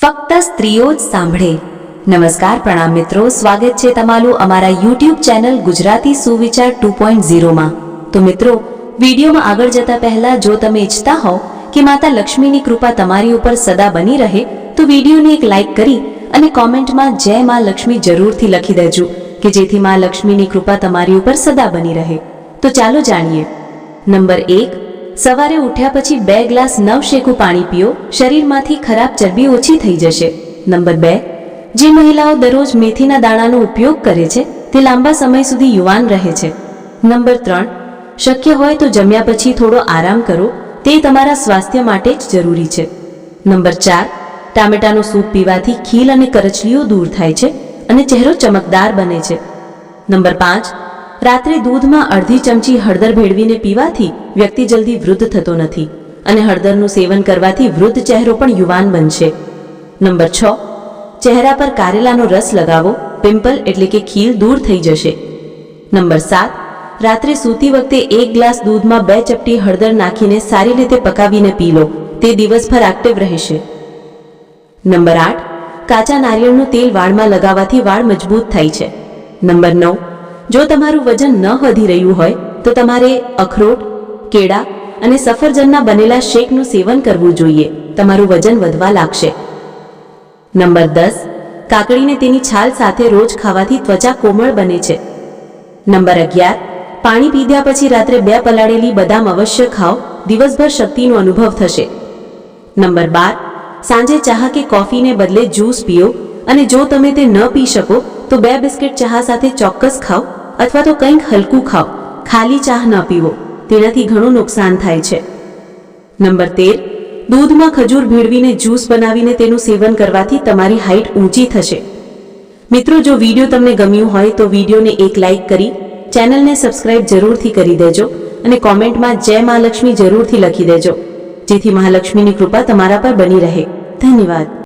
ફક્ત સ્ત્રીઓ જ સાંભળે। નમસ્કાર, પ્રણામ મિત્રો, સ્વાગત છે તમારું અમારા યુટ્યુબ ચેનલ ગુજરાતી સુવિચાર 2.0 તો મિત્રો, વિડીયોમાં આગળ જતા પહેલા જો તમે ઈચ્છતા હો કે માતા લક્ષ્મીની કૃપા તમારી ઉપર સદા બની રહે તો વિડીયોને એક લાઈક કરી અને કોમેન્ટમાં જય માં લક્ષ્મી જરૂરથી લખી દેજો કે જેથી માં લક્ષ્મીની કૃપા તમારી ઉપર સદા બની રહે। તો ચાલો જાણીએ। નંબર 1, સવારે ઉઠ્યા પછી 2 ગ્લાસ નવશેકું પાણી પીઓ, શરીરમાંથી ખરાબ ચરબી ઓછી થઈ જશે। નંબર 2, જે મહિલાઓ દરરોજ મેથીના દાણાનો ઉપયોગ કરે છે તે લાંબા સમય સુધી યુવાન રહે છે। નંબર 3, શક્ય હોય તો જમ્યા પછી થોડો આરામ કરો, તે તમારા સ્વાસ્થ્ય માટે જ જરૂરી છે। નંબર 4, ટામેટાનો સૂપ પીવાથી ખીલ અને કરચલીઓ દૂર થાય છે અને ચહેરો ચમકદાર બને છે। નંબર 5, રાત્રે દૂધમાં અડધી ચમચી હળદર ભેળવીને પીવાથી વ્યક્તિ જલ્દી વૃદ્ધ થતો નથી અને હળદરનું સેવન કરવાથી વૃદ્ધ ચહેરો પણ યુવાન બનશે। નંબર 6, ચહેરા પર કારેલાનો રસ લગાવો, પિમ્પલ એટલે કે ખીલ દૂર થઈ જશે। નંબર 7, રાત્રે સૂતી વખતે 1 ગ્લાસ દૂધમાં 2 ચપટી હળદર નાખીને સારી રીતે પકાવીને પી લો, તે દિવસભર એક્ટિવ રહેશે। નંબર 8, કાચા નારિયેળનું તેલ વાળમાં લગાવવાથી વાળ મજબૂત થાય છે। નંબર 9, જો તમારું વજન ન વધી રહ્યું હોય તો તમારે અખરોટ, કેળા અને સફરજનના બનેલા શેકનું સેવન કરવું જોઈએ, તમારું વજન વધવા લાગશે। નંબર 10, કાકડીને તેની છાલ સાથે રોજ ખાવાથી ત્વચા કોમળ બને છે। નંબર 11, પાણી પીધા પછી રાત્રે 2 પલાળેલી બદામ અવશ્ય ખાઓ, દિવસભર શક્તિનો અનુભવ થશે। નંબર 12, સાંજે ચા કે કોફીને બદલે જ્યુસ પીઓ અને જો તમે તે ન પી શકો તો 2 બિસ્કિટ ચા સાથે ચોક્કસ ખાઓ અથવા તો કંઈક હલકું ખાઓ, ખાલી ચા ન પીવો, તેનાથી ઘણું નુકસાન થાય છે। નંબર 13, દૂધમાં ખજૂર ભેળવીને જ્યુસ બનાવીને તેનું સેવન કરવાથી તમારી હાઈટ ઊંચી થશે। મિત્રો, જો વિડીયો તમને ગમ્યું હોય તો વિડીયોને એક લાઈક કરી ચેનલને સબસ્ક્રાઇબ જરૂરથી કરી દેજો અને કોમેન્ટમાં જય મહાલક્ષ્મી જરૂરથી લખી દેજો જેથી મહાલક્ષ્મીની કૃપા તમારા પર બની રહે। ધન્યવાદ।